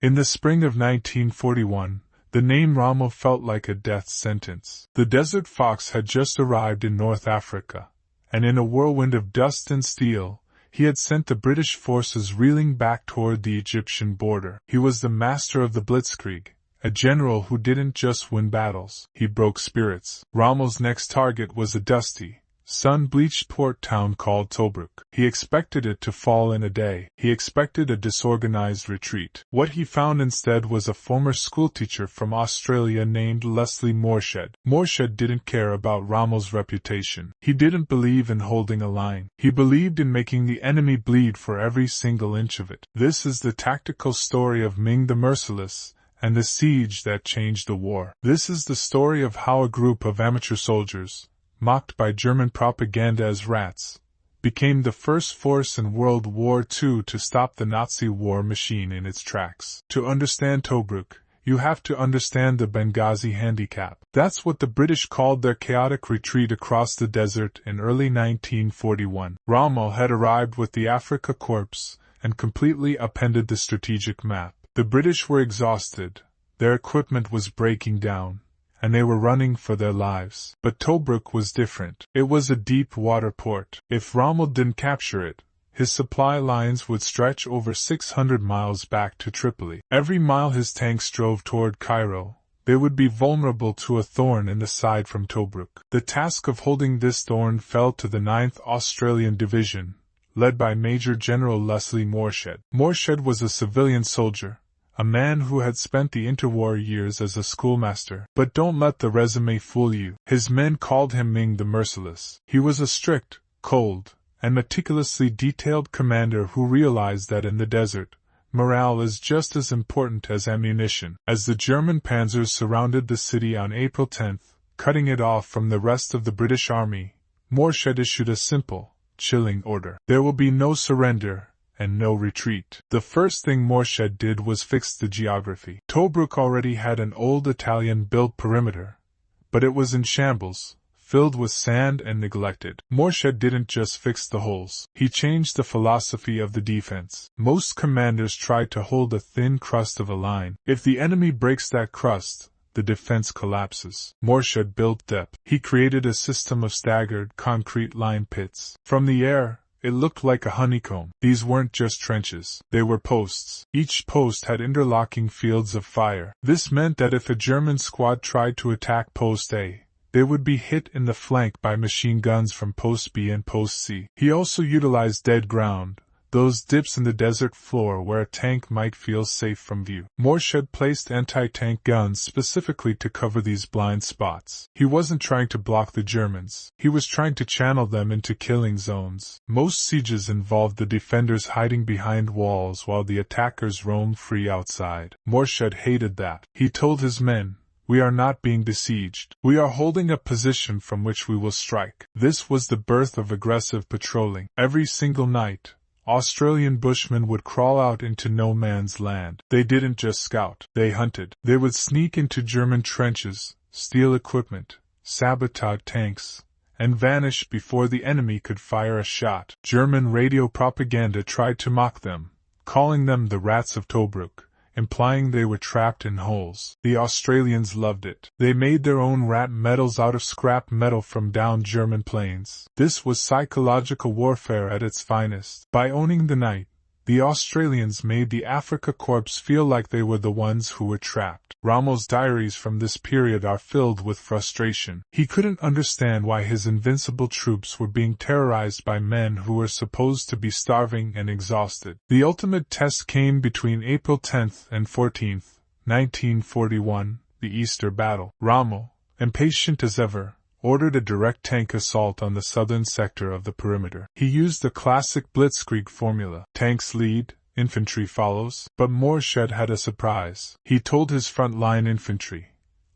In the spring of 1941, the name Rommel felt like a death sentence. The Desert Fox had just arrived in North Africa, and in a whirlwind of dust and steel, he had sent the British forces reeling back toward the Egyptian border. He was the master of the Blitzkrieg, a general who didn't just win battles, he broke spirits. Rommel's next target was a dusty, sun-bleached port town called Tobruk. He expected it to fall in a day. He expected a disorganized retreat. What he found instead was a former schoolteacher from Australia named Leslie Morshead. Morshead didn't care about Rommel's reputation. He didn't believe in holding a line. He believed in making the enemy bleed for every single inch of it. This is the tactical story of Ming the Merciless, and the siege that changed the war. This is the story of how a group of amateur soldiers, mocked by German propaganda as rats, became the first force in World War II to stop the Nazi war machine in its tracks. To understand Tobruk, you have to understand the Benghazi handicap. That's what the British called their chaotic retreat across the desert in early 1941. Rommel had arrived with the Afrika Korps and completely upended the strategic map. The British were exhausted, their equipment was breaking down, and they were running for their lives. But Tobruk was different. It was a deep water port. If Rommel didn't capture it, his supply lines would stretch over 600 miles back to Tripoli. Every mile his tanks drove toward Cairo, they would be vulnerable to a thorn in the side from Tobruk. The task of holding this thorn fell to the 9th Australian Division, led by Major General Leslie Morshead. Morshead was a civilian soldier, a man who had spent the interwar years as a schoolmaster. But don't let the resume fool you. His men called him Ming the Merciless. He was a strict, cold, and meticulously detailed commander who realized that in the desert, morale is just as important as ammunition. As the German Panzers surrounded the city on April 10, cutting it off from the rest of the British Army, Morshead issued a simple, chilling order. There will be no surrender and no retreat. The first thing Morshead did was fix the geography. Tobruk already had an old Italian-built perimeter, but it was in shambles, filled with sand and neglected. Morshead didn't just fix the holes. He changed the philosophy of the defense. Most commanders tried to hold a thin crust of a line. If the enemy breaks that crust, the defense collapses. Morshead built depth. He created a system of staggered concrete line pits. From the air, it looked like a honeycomb. These weren't just trenches. They were posts. Each post had interlocking fields of fire. This meant that if a German squad tried to attack Post A, they would be hit in the flank by machine guns from Post B and Post C. He also utilized dead ground, those dips in the desert floor where a tank might feel safe from view. Morshead placed anti-tank guns specifically to cover these blind spots. He wasn't trying to block the Germans. He was trying to channel them into killing zones. Most sieges involved the defenders hiding behind walls while the attackers roamed free outside. Morshead hated that. He told his men, "We are not being besieged. We are holding a position from which we will strike." This was the birth of aggressive patrolling. Every single night, Australian bushmen would crawl out into no man's land. They didn't just scout, they hunted. They would sneak into German trenches, steal equipment, sabotage tanks, and vanish before the enemy could fire a shot. German radio propaganda tried to mock them, calling them the rats of Tobruk, implying they were trapped in holes. The Australians loved it. They made their own rat medals out of scrap metal from downed German planes. This was psychological warfare at its finest. By owning the night, the Australians made the Afrika Korps feel like they were the ones who were trapped. Rommel's diaries from this period are filled with frustration. He couldn't understand why his invincible troops were being terrorized by men who were supposed to be starving and exhausted. The ultimate test came between April 10th and 14th, 1941, the Easter Battle. Rommel, impatient as ever, ordered a direct tank assault on the southern sector of the perimeter. He used the classic blitzkrieg formula. Tanks lead, infantry follows. But Morshead had a surprise. He told his front-line infantry,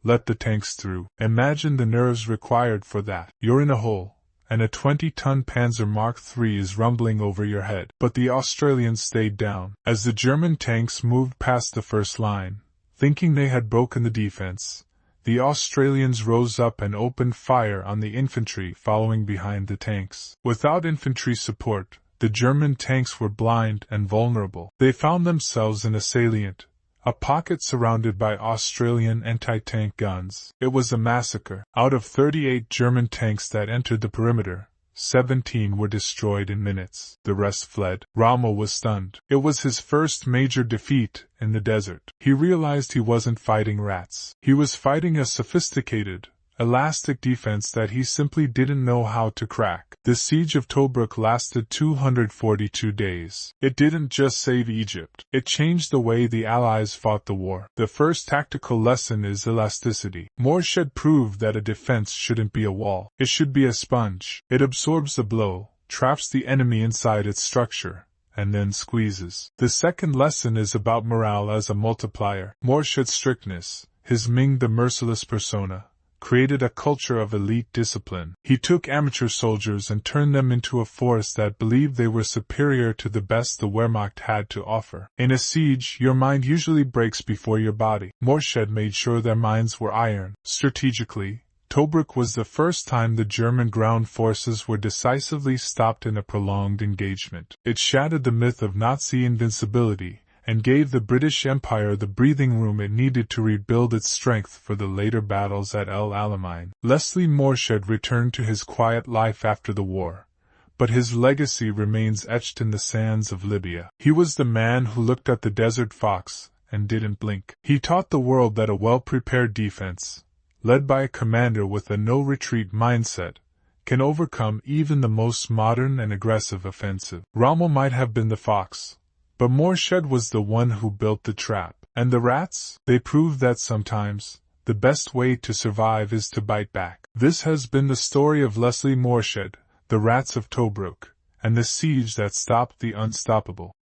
"Let the tanks through." Imagine the nerves required for that. You're in a hole, and a 20-ton Panzer Mark III is rumbling over your head. But the Australians stayed down. As the German tanks moved past the first line, thinking they had broken the defense, the Australians rose up and opened fire on the infantry following behind the tanks. Without infantry support, the German tanks were blind and vulnerable. They found themselves in a salient, a pocket surrounded by Australian anti-tank guns. It was a massacre. Out of 38 German tanks that entered the perimeter, 17 were destroyed in minutes. The rest fled. Rommel was stunned. It was his first major defeat in the desert. He realized he wasn't fighting rats. He was fighting a sophisticated, elastic defense that he simply didn't know how to crack. The siege of Tobruk lasted 242 days. It didn't just save Egypt. It changed the way the Allies fought the war. The first tactical lesson is elasticity. Morshead proved that a defense shouldn't be a wall. It should be a sponge. It absorbs the blow, traps the enemy inside its structure, and then squeezes. The second lesson is about morale as a multiplier. Morshed's strictness, his Ming the Merciless persona, created a culture of elite discipline. He took amateur soldiers and turned them into a force that believed they were superior to the best the Wehrmacht had to offer. In a siege, your mind usually breaks before your body. Morshead made sure their minds were iron. Strategically, Tobruk was the first time the German ground forces were decisively stopped in a prolonged engagement. It shattered the myth of Nazi invincibility, and gave the British Empire the breathing room it needed to rebuild its strength for the later battles at El Alamein. Leslie Morshead returned to his quiet life after the war, but his legacy remains etched in the sands of Libya. He was the man who looked at the desert fox and didn't blink. He taught the world that a well-prepared defense, led by a commander with a no-retreat mindset, can overcome even the most modern and aggressive offensive. Rommel might have been the fox, but Morshead was the one who built the trap. And the rats? They proved that sometimes, the best way to survive is to bite back. This has been the story of Leslie Morshead, the Rats of Tobruk, and the siege that stopped the unstoppable.